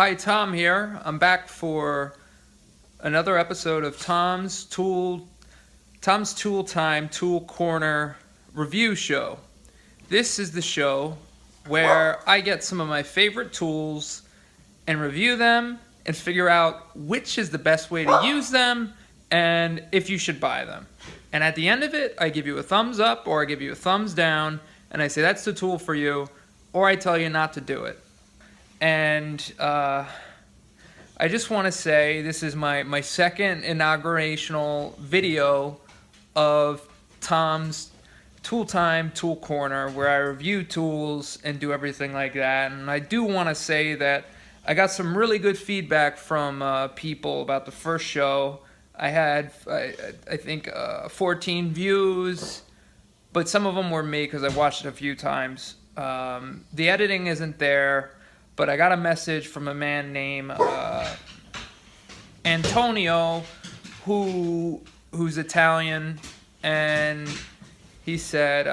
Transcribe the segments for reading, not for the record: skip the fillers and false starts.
Hi, Tom here. I'm back for another episode of Tom's Tool Time Tool Corner review show. This is the show where I get some of my favorite tools and review them and figure out which is the best way to use them and if you should buy them. And at the end of it, I give you a thumbs up or I give you a thumbs down and I say that's the tool for you, or I tell you not to do it. And I just want to say this is my second inaugurational video of Tom's Tool Time Tool Corner, where I review tools and do everything like that. And I do want to say that I got some really good feedback from people about the first show. I had, I think, 14 views, but some of them were me because I watched it a few times. The editing isn't there. But I got a message from a man named Antonio, who's Italian, and he said,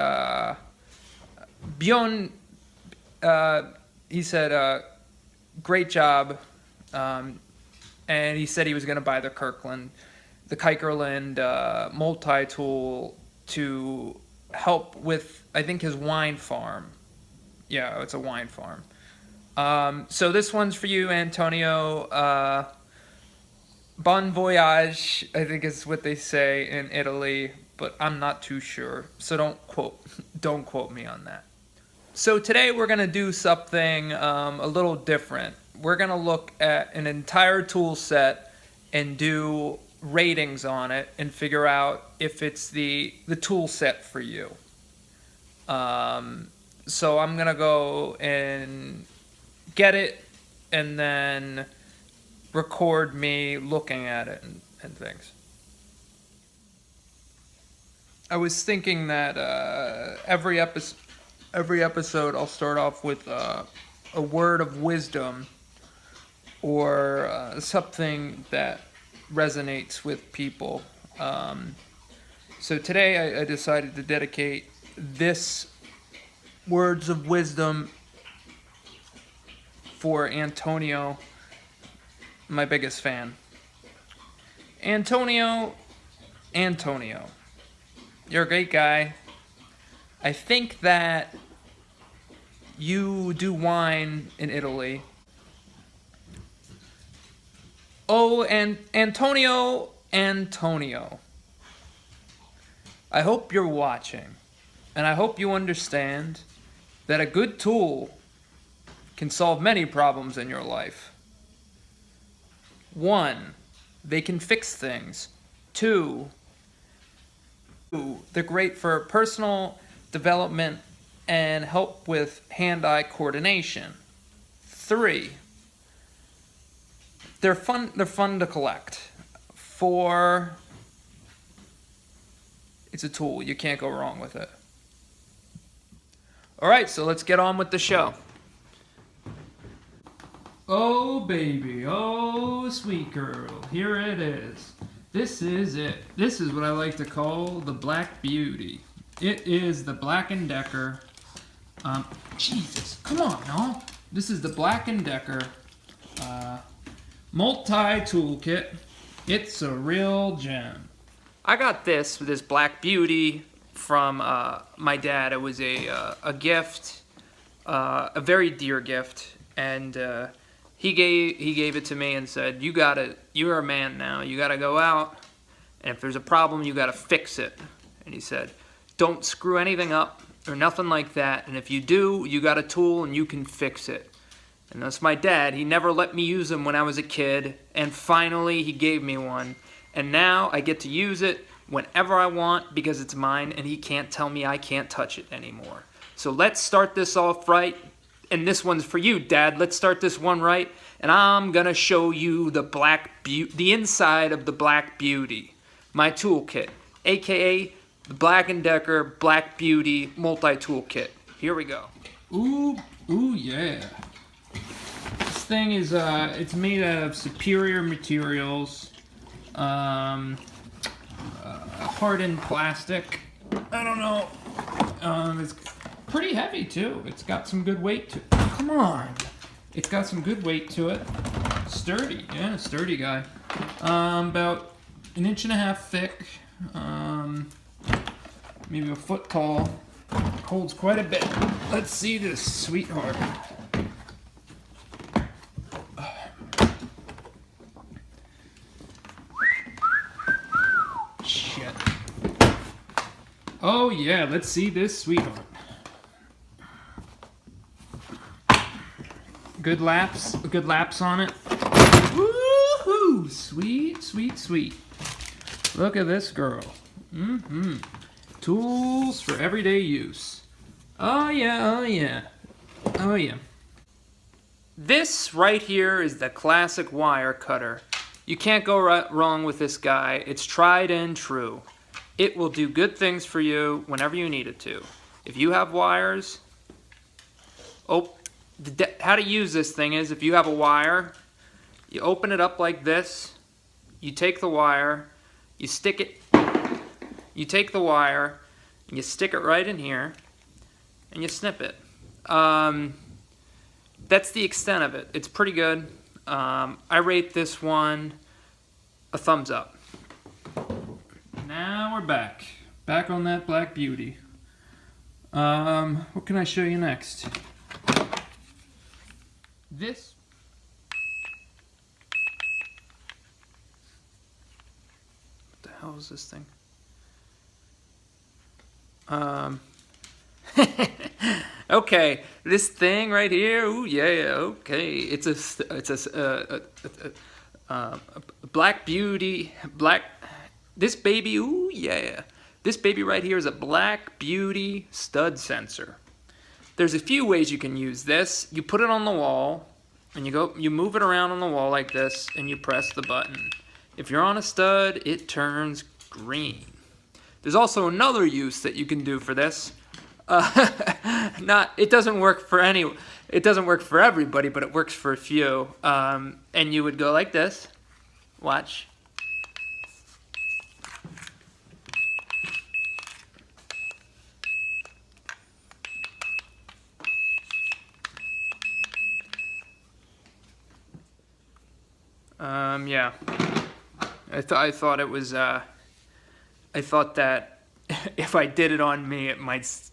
great job, and he said he was going to buy the Kikerland multi-tool to help with, I think, his wine farm. Yeah, it's a wine farm. So this one's for you, Antonio. Bon voyage, I think is what they say in Italy, but I'm not too sure. So don't quote me on that. So today we're gonna do something a little different. We're gonna look at an entire tool set and do ratings on it and figure out if it's the tool set for you. So I'm gonna go and get it and then record me looking at it and things. I was thinking that every episode I'll start off with a word of wisdom or something that resonates with people. So today I decided to dedicate this words of wisdom for Antonio, my biggest fan. Antonio, you're a great guy. I think that you do wine in Italy. Oh, and Antonio, I hope you're watching, and I hope you understand that a good tool can solve many problems in your life. 1, they can fix things. 2, they're great for personal development and help with hand-eye coordination. 3, they're fun to collect. 4, it's a tool. You can't go wrong with it. All right, so let's get on with the show. Oh baby, oh sweet girl, here it is. This is it. This is what I like to call the Black Beauty. It is the Black & Decker. Jesus, come on, y'all. This is the Black & Decker multi-toolkit. It's a real gem. I got this Black Beauty from my dad. It was a gift, a very dear gift, and He gave it to me and said, you're a man now. You gotta go out, and if there's a problem, you gotta fix it. And he said, don't screw anything up or nothing like that. And if you do, you got a tool and you can fix it. And that's my dad. He never let me use them when I was a kid. And finally, he gave me one. And now I get to use it whenever I want because it's mine, and he can't tell me I can't touch it anymore. So let's start this off right. And this one's for you, Dad. Let's start this one right. And I'm going to show you the inside of the Black Beauty, my toolkit, a.k.a. the Black & Decker Black Beauty multi-toolkit. Here we go. Ooh, yeah. This thing is, it's made out of superior materials, hardened plastic. I don't know. It's pretty heavy too. It's got some good weight to it. Come on. It's got some good weight to it. Sturdy, yeah, sturdy guy. About 1.5 inches thick. Maybe a foot tall. Holds quite a bit. Let's see this sweetheart. Shit. Oh yeah, let's see this sweetheart. Good laps on it. Woohoo! Sweet, sweet, sweet. Look at this girl. Tools for everyday use. Oh yeah, oh yeah. Oh yeah. This right here is the classic wire cutter. You can't go wrong with this guy. It's tried and true. It will do good things for you whenever you need it to. If you have wires, how to use this thing is, if you have a wire, you open it up like this, you take the wire, you stick it, you take the wire, and you stick it right in here, and you snip it. That's the extent of it. It's pretty good. I rate this one a thumbs up. Now we're back. Back on that Black Beauty. What can I show you next? This. What the hell is this thing? Okay, this thing right here. Ooh, yeah. Okay, it's a Black Beauty. This baby. Ooh, yeah. This baby right here is a Black Beauty stud sensor. There's a few ways you can use this. You put it on the wall, and you move it around on the wall like this, and you press the button. If you're on a stud, it turns green. There's also another use that you can do for this. It doesn't work for everybody, but it works for a few. And you would go like this. Watch. Yeah. I thought it was. I thought that if I did it on me, it might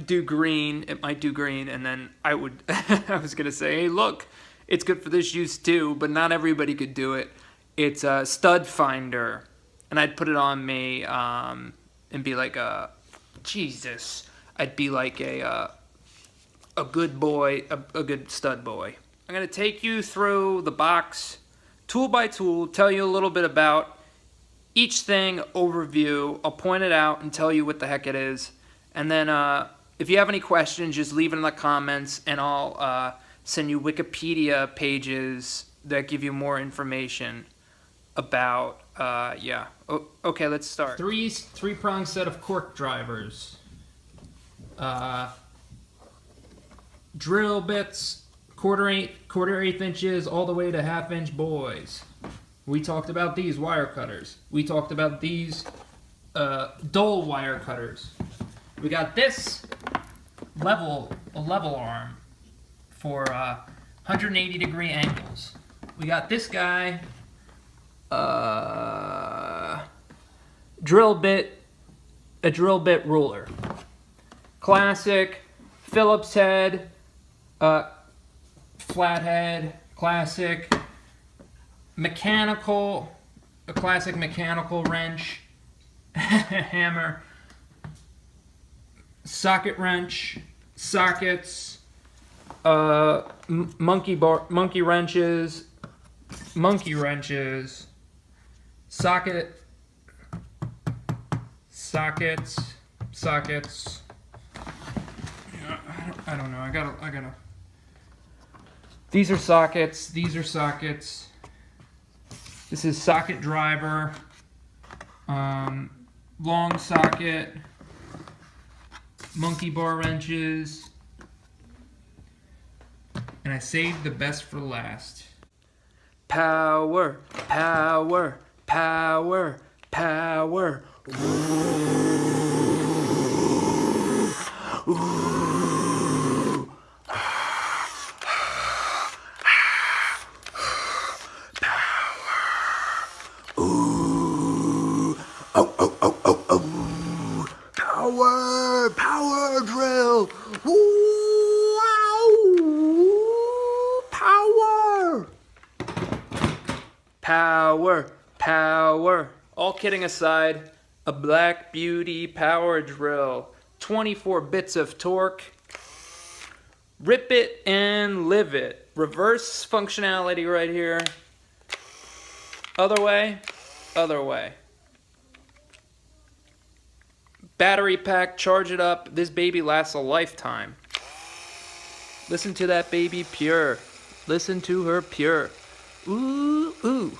do green. It might do green, and then I would. I was gonna say, hey, look, it's good for this use too, but not everybody could do it. It's a stud finder, and I'd put it on me, and be like Jesus. I'd be like a good boy, a good stud boy. I'm gonna take you through the box, tool by tool, tell you a little bit about each thing, overview. I'll point it out and tell you what the heck it is. And then if you have any questions, just leave it in the comments, and I'll send you Wikipedia pages that give you more information about, yeah. Okay, let's start. Three-prong set of cork drivers. Drill bits, quarter eighth inches, all the way to half-inch boys. We talked about these wire cutters. We talked about these dull wire cutters. We got this a level arm for 180-degree angles. We got this guy, a drill bit ruler. Classic Phillips head, flathead, classic. A classic mechanical wrench, hammer, socket wrench, sockets, monkey wrenches, sockets. I don't know. I gotta. These are sockets. This is socket driver, long socket, monkey bar wrenches, and I saved the best for last. Power. Power, power. All kidding aside, a Black Beauty power drill. 24 bits of torque. Rip it and live it. Reverse functionality right here. Other way, other way. Battery pack, charge it up. This baby lasts a lifetime. Listen to that baby pure. Listen to her pure. Ooh, ooh.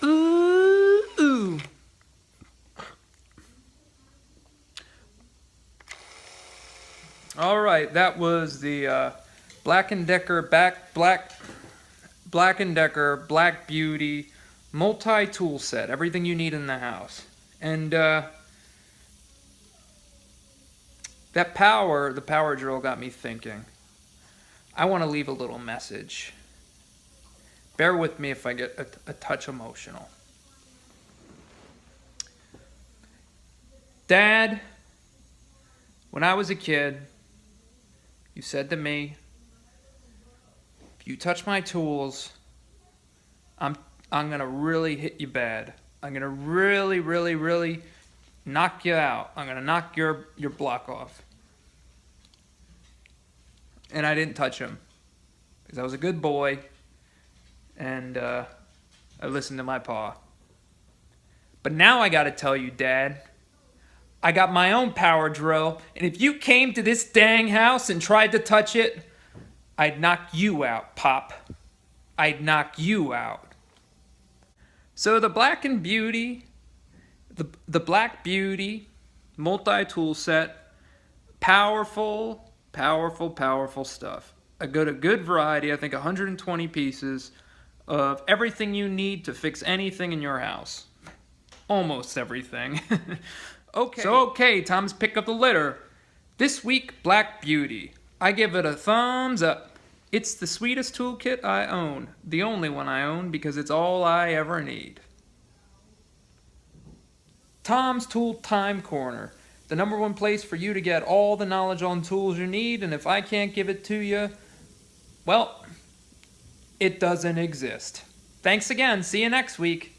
Ooh, ooh. All right, that was the Black & Decker Black Beauty multi-tool set. Everything you need in the house. And the power drill got me thinking. I want to leave a little message. Bear with me if I get a touch emotional. Dad, when I was a kid, you said to me, if you touch my tools, I'm gonna really hit you bad. I'm gonna really knock you out. I'm gonna knock your block off. And I didn't touch him because I was a good boy, and I listened to my pa. But now I gotta tell you, Dad, I got my own power drill, and if you came to this dang house and tried to touch it, I'd knock you out, Pop. I'd knock you out. So the Black Beauty multi-tool set, powerful stuff. I got a good variety, I think 120 pieces of everything you need to fix anything in your house. Almost everything. Okay, Tom's pick up the litter. This week, Black Beauty. I give it a thumbs up. It's the sweetest toolkit I own. The only one I own because it's all I ever need. Tom's Tool Time Corner. The #1 place for you to get all the knowledge on tools you need, and if I can't give it to you, well, it doesn't exist. Thanks again. See you next week.